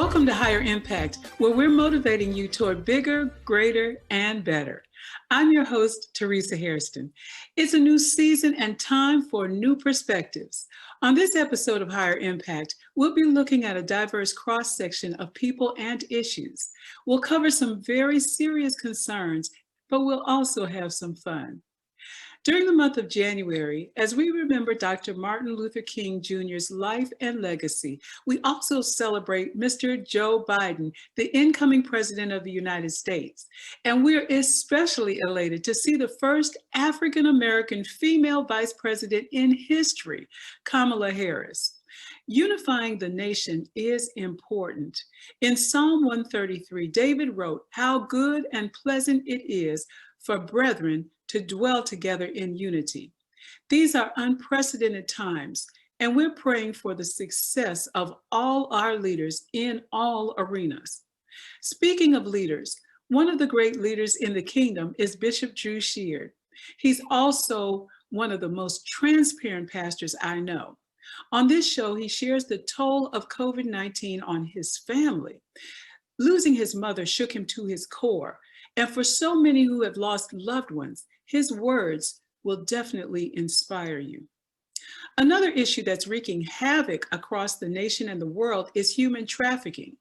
Welcome to Higher Impact, where we're motivating you toward bigger, greater, and better. I'm your host, Teresa Hairston. It's a new season and time for new perspectives. On this episode of Higher Impact, we'll be looking at a diverse cross-section of people and issues. We'll cover some very serious concerns, but we'll also have some fun. During the month of January, as we remember Dr. Martin Luther King Jr.'s life and legacy, we also celebrate Mr. Joe Biden, the incoming president of the United States. And we're especially elated to see the first African-American female vice president in history, Kamala Harris. Unifying the nation is important. In Psalm 133, David wrote, "How good and pleasant it is for brethren to dwell together in unity." These are unprecedented times, and we're praying for the success of all our leaders in all arenas. Speaking of leaders, one of the great leaders in the kingdom is Bishop Drew Sheard. He's also one of the most transparent pastors I know. On this show, he shares the toll of COVID-19 on his family. Losing his mother shook him to his core. And for so many who have lost loved ones, his words will definitely inspire you. Another issue that's wreaking havoc across the nation and the world is human trafficking.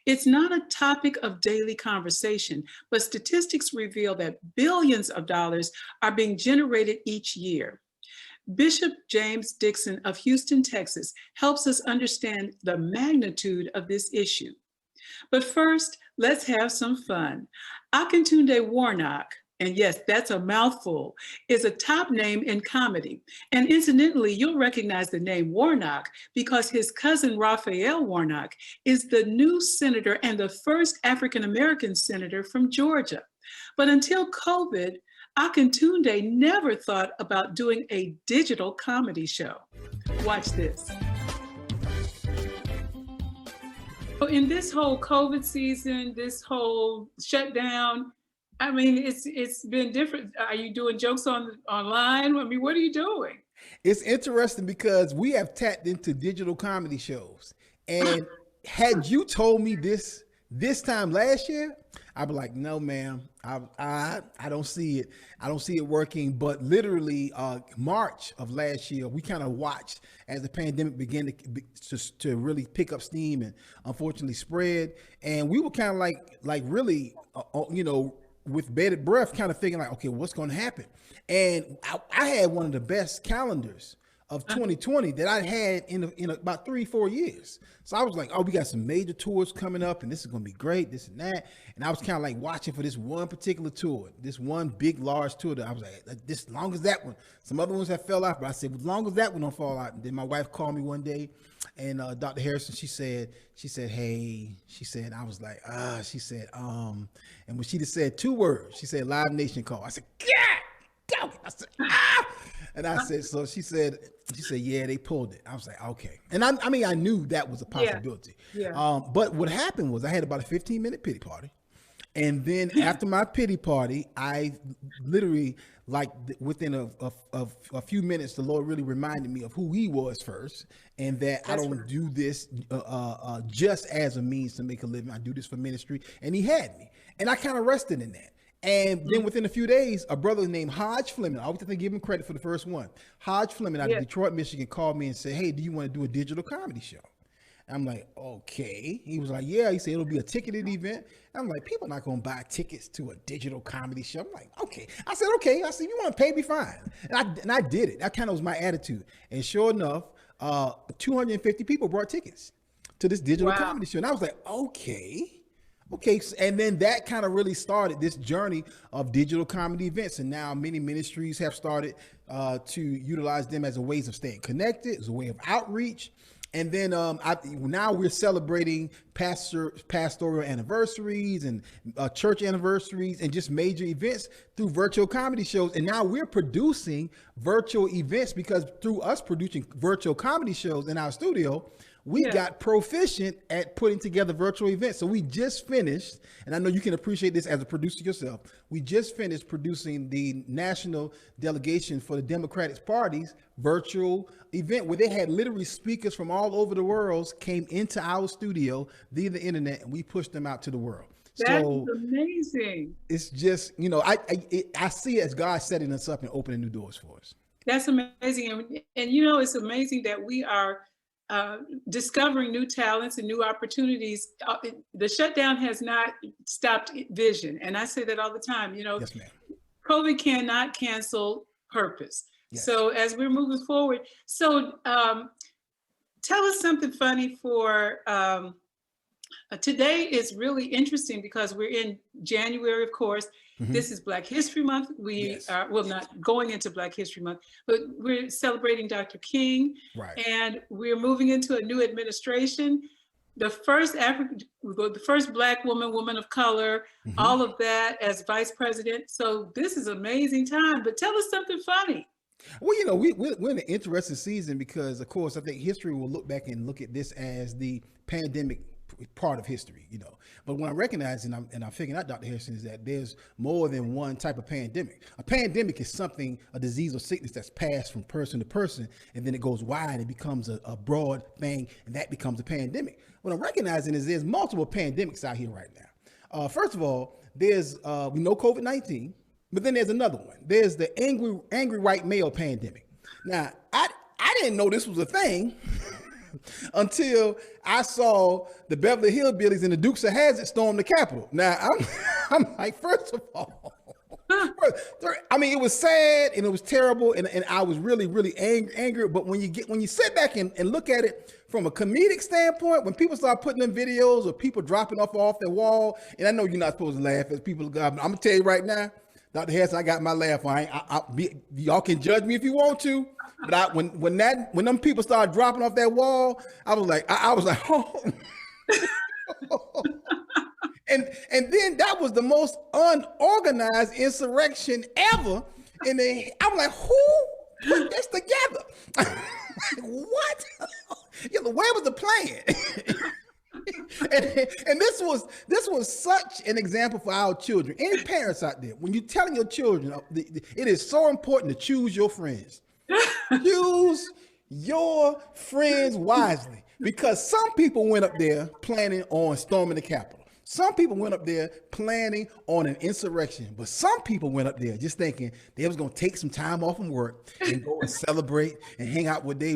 It's not a topic of daily conversation, but statistics reveal that billions of dollars are being generated each year. Bishop James Dixon of Houston, Texas, helps us understand the magnitude of this issue. But first, let's have some fun. Akintunde Warnock, and yes, that's a mouthful, is a top name in comedy. And incidentally, you'll recognize the name Warnock because his cousin Raphael Warnock is the new senator and the first African-American senator from Georgia. But until COVID, Akintunde never thought about doing a digital comedy show. Watch this. In this whole COVID season, this whole shutdown, I mean, it's been different. Are you doing jokes online? I mean, what are you doing? It's interesting because we have tapped into digital comedy shows. And had you told me this time last year, I'd be like, no, ma'am, I don't see it. I don't see it working. But literally March of last year, we kind of watched as the pandemic began to really pick up steam and unfortunately spread. And we were kind of like really, with bated breath, kind of thinking like, okay, what's going to happen? And I had one of the best calendars of 2020 that I had in about 3-4 years. So I was like, oh, we got some major tours coming up and this is going to be great, this and that. And I was kind of like watching for this one particular tour, this one big, large tour that I was like, this, as long as that one, some other ones have fell off, but I said, as long as that one don't fall out. And then my wife called me one day and Dr. Hairston, she said, hey, she said, I was like, she said, and when she just said 2 words, she said, Live Nation call. I said, yeah, go. I said, And I said, so she said, yeah, they pulled it. I was like, okay. And I mean, I knew that was a possibility. Yeah. But what happened was I had about a 15-minute pity party. And then after my pity party, I literally, like within a few minutes, the Lord really reminded me of who he was first. And that I don't do this just as a means to make a living. I do this for ministry. And he had me. And I kind of rested in that. And then within a few days, a brother named Hodge Fleming, I always have to give him credit for the first one. Hodge Fleming out of Detroit, Michigan, called me and said, hey, do you want to do a digital comedy show? And I'm like, okay. He was like, yeah. He said, it'll be a ticketed event. And I'm like, people are not going to buy tickets to a digital comedy show. I'm like, okay. I said, okay. I said, you want to pay me, fine. And I did it. That kind of was my attitude. And sure enough, 250 people brought tickets to this digital comedy show. And I was like, okay. Okay, and then that kind of really started this journey of digital comedy events. And now many ministries have started to utilize them as a ways of staying connected, as a way of outreach. And then now we're celebrating pastoral anniversaries and church anniversaries and just major events through virtual comedy shows. And now we're producing virtual events because through us producing virtual comedy shows in our studio, we got proficient at putting together virtual events. So we just finished, and I know you can appreciate this as a producer yourself. We just finished producing the national delegation for the Democratic Party's virtual event where they had literally speakers from all over the world came into our studio via the internet, and we pushed them out to the world. That's amazing. It's just, I see it as God setting us up and opening new doors for us. That's amazing. And it's amazing that we are discovering new talents and new opportunities. The shutdown has not stopped vision. And I say that all the time, Yes, ma'am. COVID cannot cancel purpose. Yes. So as we're moving forward, tell us something funny for today is really interesting because we're in January, of course. Mm-hmm. This is Black History Month. We are, not going into Black History Month, but we're celebrating Dr. King. Right. And we're moving into a new administration. The first Black woman of color, mm-hmm. all of that as vice president. So this is an amazing time, but tell us something funny. Well, we're in an interesting season because, of course, I think history will look back and look at this as the pandemic part of history, But what I'm recognizing and I'm figuring out, Dr. Hairston, is that there's more than one type of pandemic. A pandemic is something, a disease or sickness that's passed from person to person, and then it goes wide, it becomes a broad thing, and that becomes a pandemic. What I'm recognizing is there's multiple pandemics out here right now. First of all, there's, we know COVID-19, but then there's another one. There's the angry white male pandemic. Now, I didn't know this was a thing until I saw the Beverly Hillbillies and the Dukes of Hazzard storm the Capitol. Now, I'm like, first of all, I mean, it was sad and it was terrible, and I was really, really angry. But when you sit back and look at it from a comedic standpoint, when people start putting in videos of people dropping off their wall, and I know you're not supposed to laugh as people, I'm gonna tell you right now, Dr. Hairston, I got my laugh on. Y'all can judge me if you want to, but when them people started dropping off that wall, I was like, oh. and then that was the most unorganized insurrection ever. And I was like, who put this together? Like, what? Where was the plan? and this was such an example for our children. Any parents out there, when you're telling your children, it is so important to choose your friends. Choose your friends wisely, because some people went up there planning on storming the Capitol. Some people went up there planning on an insurrection, but some people went up there just thinking they was going to take some time off from work and go and celebrate and hang out with they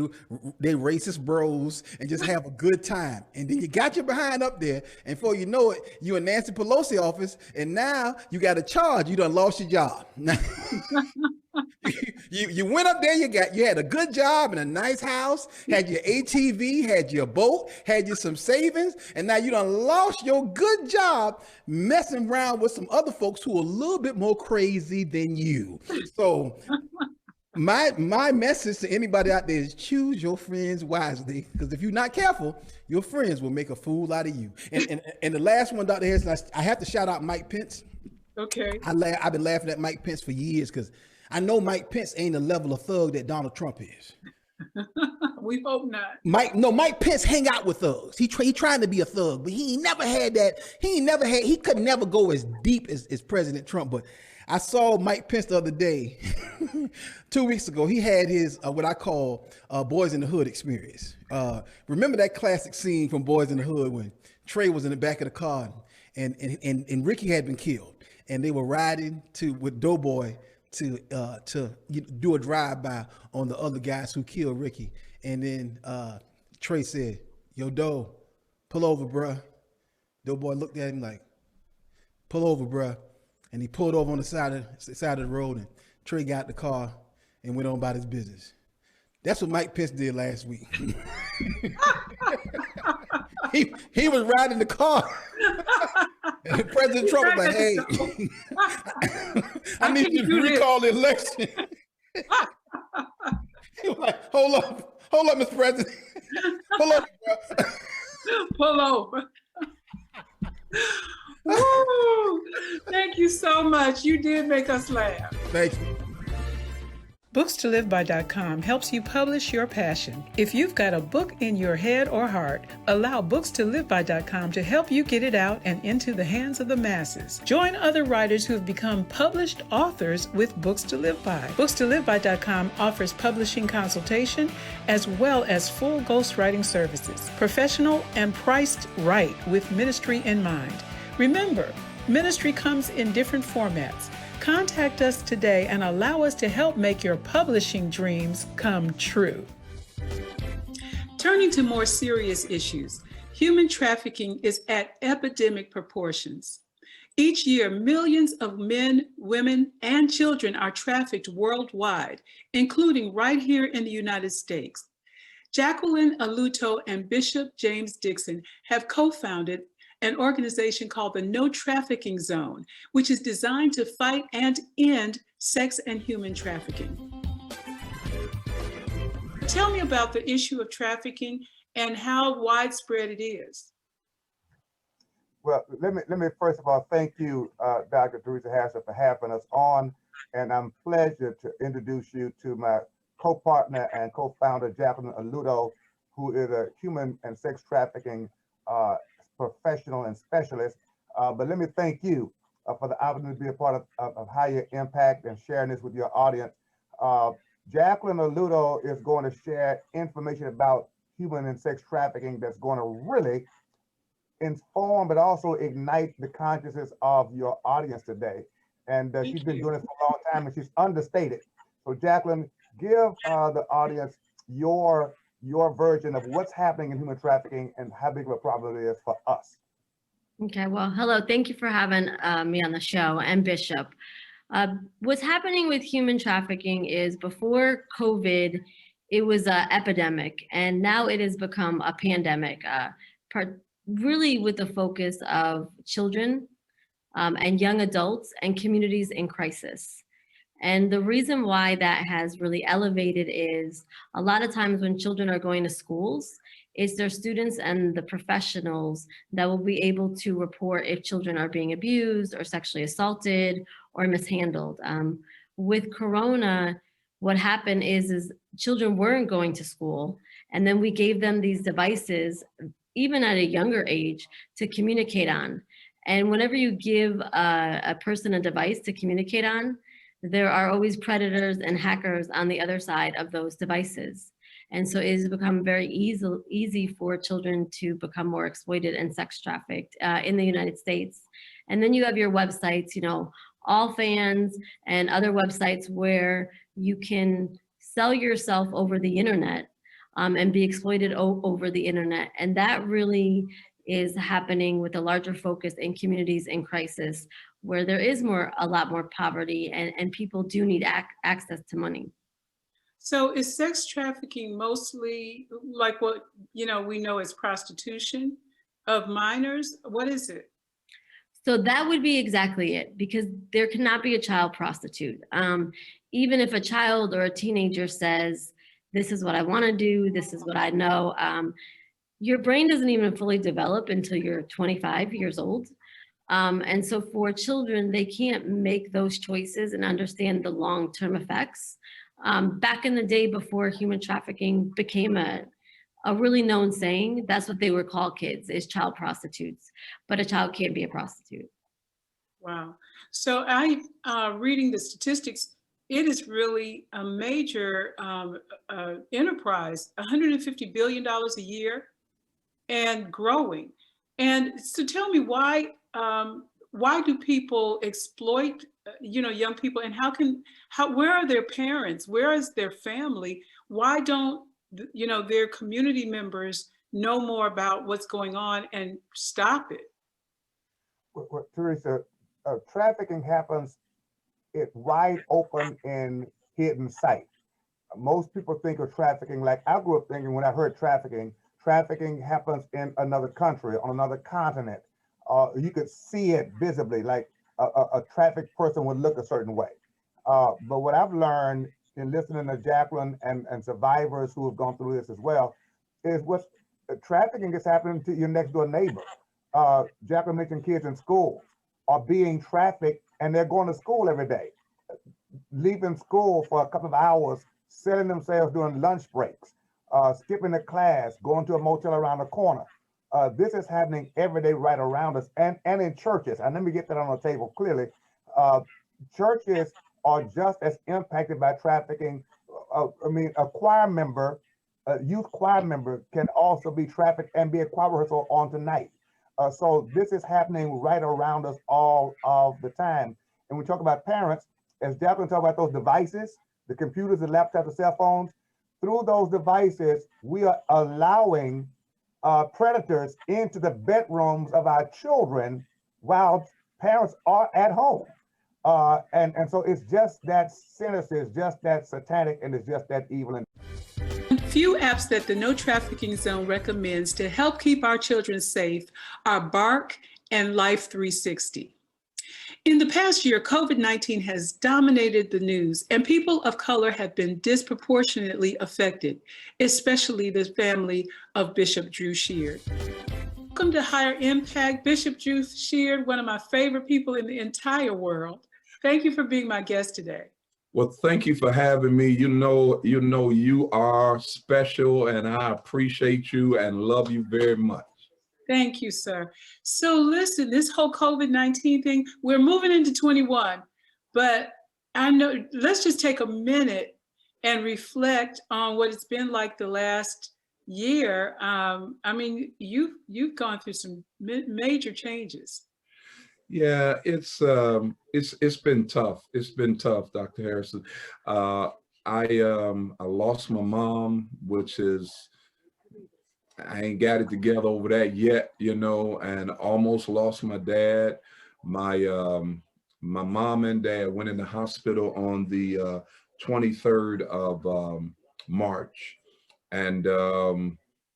racist bros and just have a good time. And then you got your behind up there, and before you know it, you in Nancy Pelosi office, and now you got a charge. You done lost your job. You went up there, you had a good job and a nice house, had your ATV, had your boat, had you some savings, and now you done lost your good job messing around with some other folks who are a little bit more crazy than you. So my message to anybody out there is choose your friends wisely, because if you're not careful, your friends will make a fool out of you. And the last one, Dr. Hairston, I have to shout out Mike Pence. Okay. I've been laughing at Mike Pence for years because I know Mike Pence ain't the level of thug that Donald Trump is. We hope not. Mike Pence hang out with thugs. He trying to be a thug, but he never had that. He could never go as deep as President Trump. But I saw Mike Pence the other day, 2 weeks ago. He had his what I call Boys in the Hood experience. Remember that classic scene from Boys in the Hood when Trey was in the back of the car and Ricky had been killed, and they were riding with Doughboy to do a drive-by on the other guys who killed Ricky. And then Trey said, "Yo, Doe, pull over, bruh." Doughboy looked at him like, "Pull over, bruh." And he pulled over on the side of the road, and Trey got the car and went on about his business. That's what Mike Pence did last week. He was riding the car. And President Trump was like, "Hey, I need you to recall the election." He was like, hold up, Mr. President. Pull over, bro. Pull over. Woo! Thank you so much. You did make us laugh. Thank you. BooksToLiveBy.com helps you publish your passion. If you've got a book in your head or heart, allow BooksToLiveBy.com to help you get it out and into the hands of the masses. Join other writers who have become published authors with Books to Live By. BooksToLiveBy.com offers publishing consultation as well as full ghostwriting services, professional and priced right with ministry in mind. Remember, ministry comes in different formats. Contact us today and allow us to help make your publishing dreams come true. Turning to more serious issues, human trafficking is at epidemic proportions. Each year, millions of men, women, and children are trafficked worldwide, including right here in the United States. Jacqueline Aluto and Bishop James Dixon have co-founded an organization called the No Trafficking Zone, which is designed to fight and end sex and human trafficking. Tell me about the issue of trafficking and how widespread it is. Well, let me first of all thank you, Dr. Teresa Hairston, for having us on, and I'm pleasure to introduce you to my co-partner and co-founder, Jacqueline Aluto, who is a human and sex trafficking professional and specialist. But let me thank you for the opportunity to be a part of Higher Impact and sharing this with your audience. Jacqueline Aluto is going to share information about human and sex trafficking that's going to really inform, but also ignite the consciousness of your audience today. And she's been doing it for a long time, and she's understated. So Jacqueline, give the audience your version of what's happening in human trafficking and how big of a problem it is for us. Okay, well, hello. Thank you for having me on the show, and Bishop. What's happening with human trafficking is before COVID, it was an epidemic, and now it has become a pandemic, really with the focus of children and young adults and communities in crisis. And the reason why that has really elevated is a lot of times when children are going to schools, it's their students and the professionals that will be able to report if children are being abused or sexually assaulted or mishandled. With Corona, what happened is children weren't going to school, and then we gave them these devices, even at a younger age, to communicate on. And whenever you give a person a device to communicate on, there are always predators and hackers on the other side of those devices. And so it has become very easy for children to become more exploited and sex trafficked in the United States. And then you have your websites, AllFans and other websites where you can sell yourself over the internet and be exploited over the internet. And that really is happening with a larger focus in communities in crisis, where there is a lot more poverty and people do need access to money. So is sex trafficking mostly like what we know as prostitution of minors? What is it? So that would be exactly it, because there cannot be a child prostitute. Even if a child or a teenager says, this is what I want to do, this is what I know, your brain doesn't even fully develop until you're 25 years old. And so for children, they can't make those choices and understand the long-term effects. Back in the day before human trafficking became a really known saying, that's what they would call kids, is child prostitutes, but a child can't be a prostitute. Wow. So reading the statistics, it is really a major enterprise, $150 billion a year and growing. And so tell me, why do people exploit young people, and where are their parents? Where is their family? Why don't their community members know more about what's going on and stop it? Well, Teresa, trafficking happens wide open in hidden sight. Most people think of trafficking like I grew up thinking when I heard trafficking happens in another country, on another continent. You could see it visibly, like a trafficked person would look a certain way. But what I've learned in listening to Jacqueline and survivors who have gone through this as well, is trafficking is happening to your next door neighbor. Jacqueline mentioned kids in school are being trafficked and they're going to school every day. leaving school for a couple of hours, selling themselves during lunch breaks, skipping a class, going to a motel around the corner. This is happening every day right around us, and in churches. And let me get that on the table clearly. Churches are just as impacted by trafficking. I mean, a choir member, a youth choir member can also be trafficked and be a choir rehearsal on tonight. So this is happening right around us all of the time. And we talk about parents, as Jacqueline talked about those devices, the computers, the laptops, the cell phones. Through those devices, we are allowing predators into the bedrooms of our children while parents are at home. And so it's just that sinister, it's just that satanic, and it's just that evil. Few apps that the No Trafficking Zone recommends to help keep our children safe are Bark and Life 360. In the past year, COVID-19 has dominated the news, and people of color have been disproportionately affected, especially the family of Bishop Drew Sheard. Welcome to Higher Impact, Bishop Drew Sheard, one of my favorite people in the entire world. Thank you for being my guest today. Well, thank you for having me. You know, you are special, and I appreciate you and love you very much. Thank you, sir. So listen, this whole COVID-19 thing, we're moving into 21, but I know, let's just take a minute and reflect on what it's been like the last year. I mean, you've gone through some major changes. Yeah, it's been tough. It's been tough, Dr. Hairston. I lost my mom, which is, I ain't got it together over that yet, you know, and almost lost my dad. My mom and dad went in the hospital on the 23rd of March, and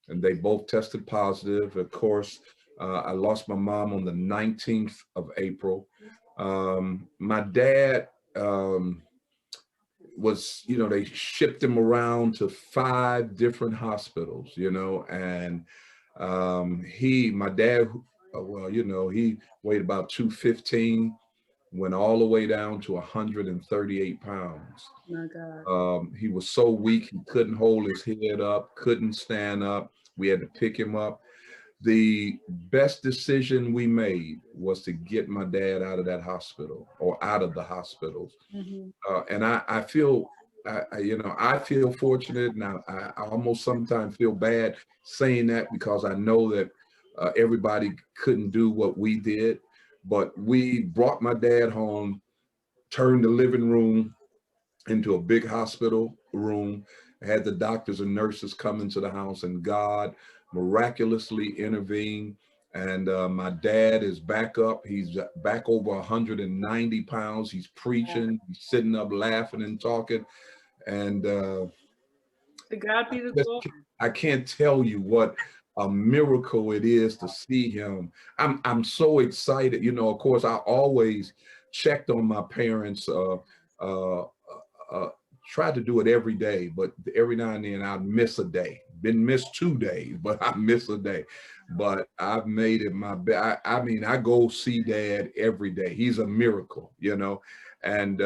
they both tested positive. Of course, I lost my mom on the 19th of April. My dad was, you know, they shipped him around to 5 different hospitals, you know, and my dad, well, you know, he weighed about 215, went all the way down to 138 pounds. My God. He was so weak, he couldn't hold his head up, couldn't stand up. We had to pick him up. The best decision we made was to get my dad out of that hospital, or out of the hospitals. Mm-hmm. And I feel, I feel fortunate, and I almost sometimes feel bad saying that, because I know that everybody couldn't do what we did, but we brought my dad home, turned the living room into a big hospital room, had the doctors and nurses come into the house, and God miraculously intervened. And my dad is back up. He's back over 190 pounds. He's preaching, he's sitting up laughing and talking. And To God be the glory. I can't tell you what a miracle it is to see him. I'm so excited. You know, of course, I always checked on my parents, tried to do it every day, but every now and then I'd miss a day. Been missed 2 days, but I miss a day. But I've made it my best. I mean, I go see Dad every day. He's a miracle, you know. And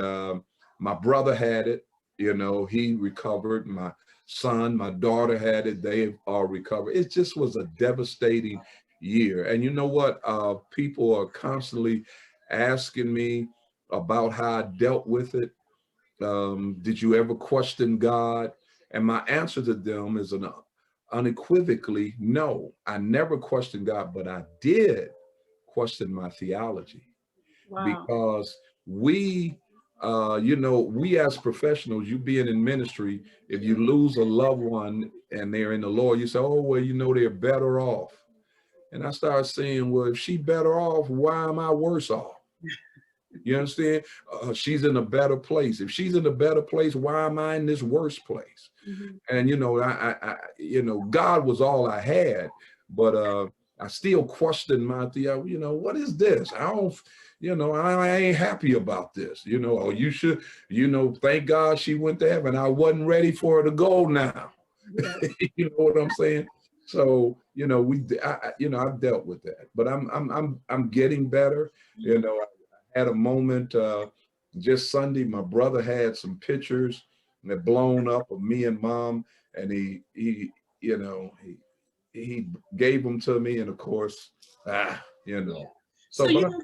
my brother had it, you know, he recovered. My son, my daughter had it. They all recovered. It just was a devastating year. And you know what? People are constantly asking me about how I dealt with it. Did you ever question God? And my answer to them is an unequivocally no. I never questioned God, but I did question my theology. Wow. Because we, you know, we as professionals, you being in ministry, if you lose a loved one and they're in the Lord, you say, oh, well, you know, they're better off. And I started saying, well, if she's better off, why am I worse off? You understand? She's in a better place. If she's in a better place, why am I in this worse place? Mm-hmm. And you know, I you know, God was all I had, but I still questioned my theology. You know, what is this? I don't, you know, I ain't happy about this. You know, you should, you know, thank God she went to heaven. I wasn't ready for her to go now. Yeah. You know what I'm saying? So, you know, you know, I've dealt with that, but I'm getting better. You know, I had a moment just Sunday, my brother had some pictures that blown up of me and mom, and you know, he gave them to me, and of course, you know. So So, you but know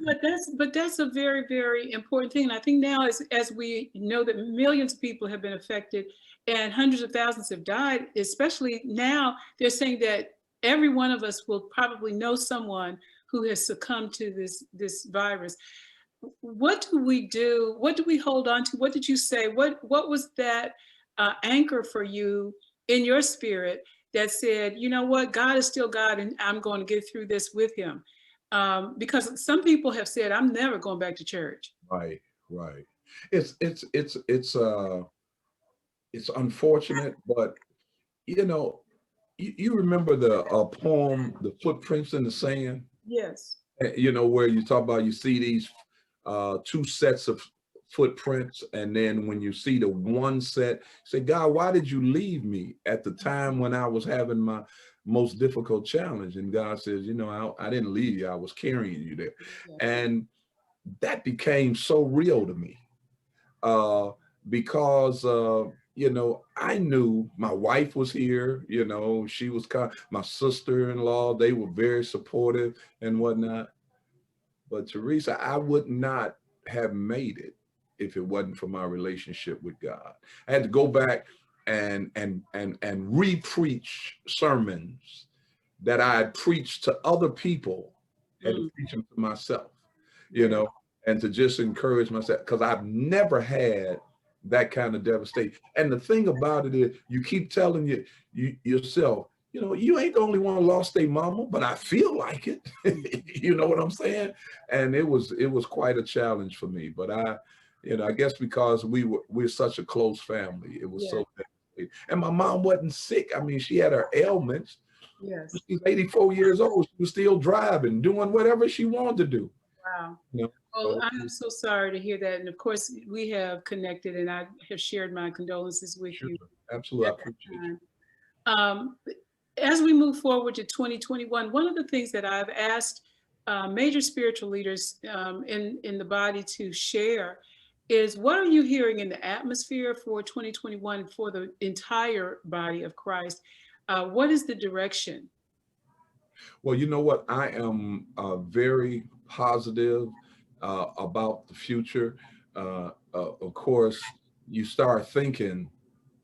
what, that's a very, very important thing. And I think now as we know that millions of people have been affected and hundreds of thousands have died, especially now they're saying that every one of us will probably know someone who has succumbed to this virus. What do we do? What do we hold on to? What did you say? What was that anchor for you in your spirit that said, you know what, God is still God, and I'm going to get through this with Him? Because some people have said, I'm never going back to church. right, right. It's unfortunate, but you know, you remember the poem, "The Footprints in the Sand." Yes. You know, where you talk about, you see these two sets of footprints, and then when you see the one set, say, God, why did you leave me at the time when I was having my most difficult challenge? And God says, you know, I didn't leave you, I was carrying you there. Yeah. And that became so real to me, because you know, I knew my wife was here, you know, she was my sister-in-law, they were very supportive and whatnot. But Teresa, I would not have made it if it wasn't for my relationship with God. I had to go back and re-preach sermons that I had preached to other people, had to preach them to myself, you know, and to just encourage myself, because I've never had that kind of devastation. And the thing about it is, you keep telling yourself, you know, you ain't the only one who lost their mama, but I feel like it. You know what I'm saying? And it was quite a challenge for me. But you know, I guess because we're such a close family, it was so devastating. And my mom wasn't sick. I mean, she had her ailments. Yes. She's 84 years old. She was still driving, doing whatever she wanted to do. Wow. You know? Well, I am so sorry to hear that. And of course, we have connected, and I have shared my condolences with Sure, you. absolutely, I appreciate you. As we move forward to 2021, one of the things that I've asked major spiritual leaders in the body to share is, what are you hearing in the atmosphere for 2021 for the entire body of Christ? What is the direction? Well, you know what? I am very positive about the future. Of course, you start thinking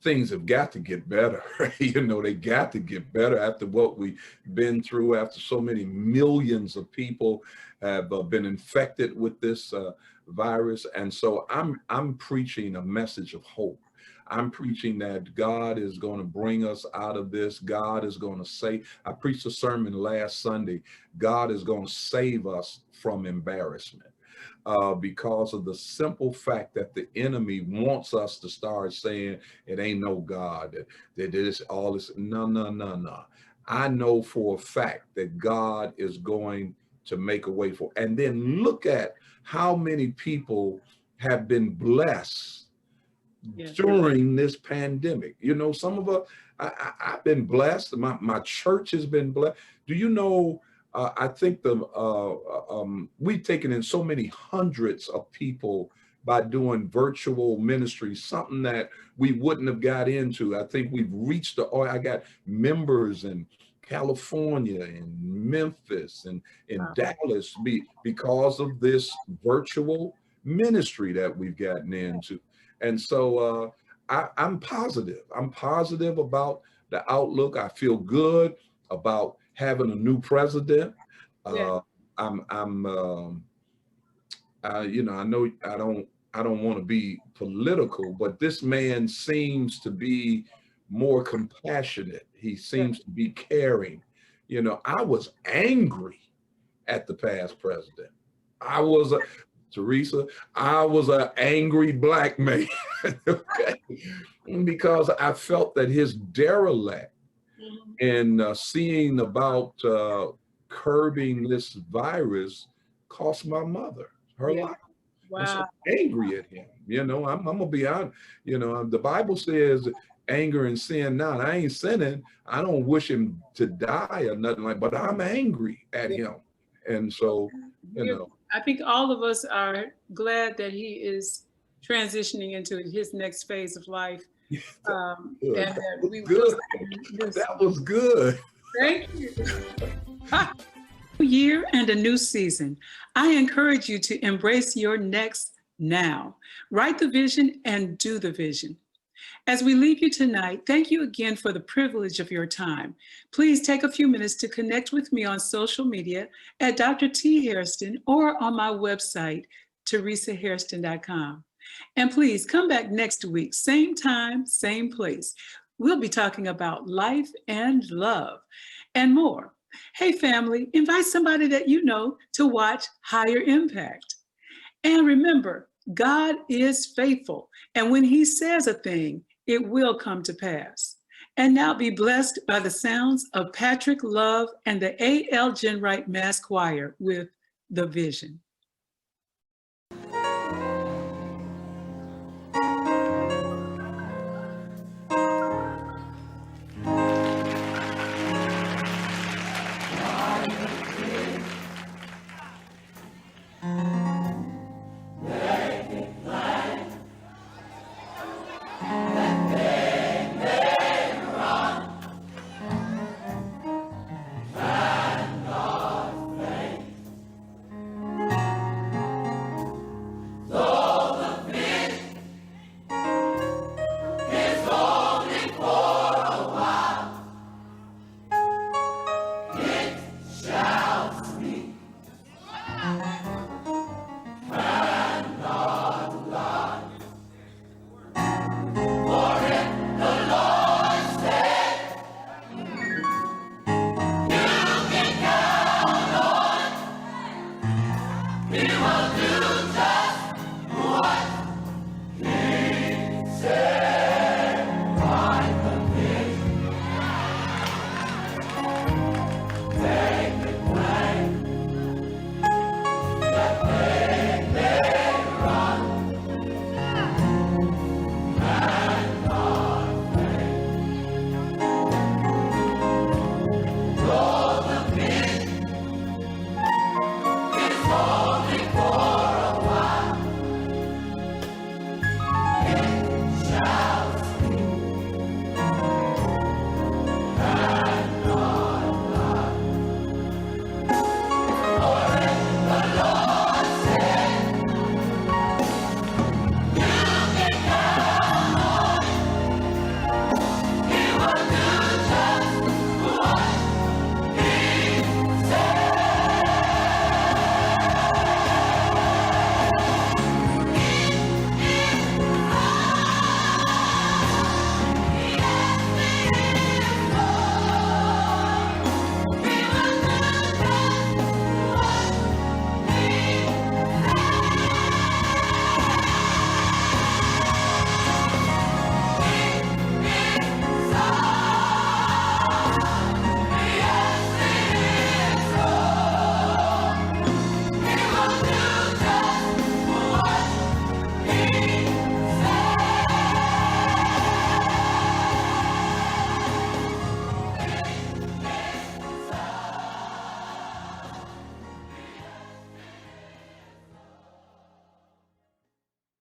things have got to get better. You know, they got to get better after what we've been through, after so many millions of people have been infected with this virus. And so I'm preaching a message of hope. I'm preaching that God is going to bring us out of this. God is going to save. I preached a sermon last Sunday. God is going to save us from embarrassment. Because of the simple fact that the enemy wants us to start saying it ain't no God, that this, all this. No. I know for a fact that God is going to make a way for. And then look at how many people have been blessed during this pandemic. You know, some of us, I've been blessed. My church has been blessed. Do you know, I think we've taken in so many hundreds of people by doing virtual ministry, something that we wouldn't have got into. I think we've reached I got members in California and Memphis and in Dallas because of this virtual ministry that we've gotten into. And so I'm positive. I'm positive about the outlook. I feel good about having a new president. You know, I know I don't want to be political, but this man seems to be more compassionate. He seems to be caring. You know, I was angry at the past president. Teresa, I was an angry Black man, okay? Because I felt that his derelict in seeing about curbing this virus cost my mother her life. Wow. And so I'm angry at him. You know, I'm gonna be honest. You know, the Bible says anger and sin not. I ain't sinning. I don't wish him to die or nothing like, but I'm angry at him. And so, you know, I think all of us are glad that he is transitioning into his next phase of life. And Good. that we will Good. do so. That was good. Thank you. New year and a new season. I encourage you to embrace your next now. Write the vision and do the vision. As we leave you tonight, thank you again for the privilege of your time. Please take a few minutes to connect with me on social media at Dr. T. Hairston or on my website, teresahairston.com. And please come back next week, same time, same place. We'll be talking about life and love and more. Hey, family, invite somebody that you know to watch Higher Impact. And remember, God is faithful. And when he says a thing, it will come to pass. And now be blessed by the sounds of Patrick Love and the A.L. Genwright Mass Choir with The Vision.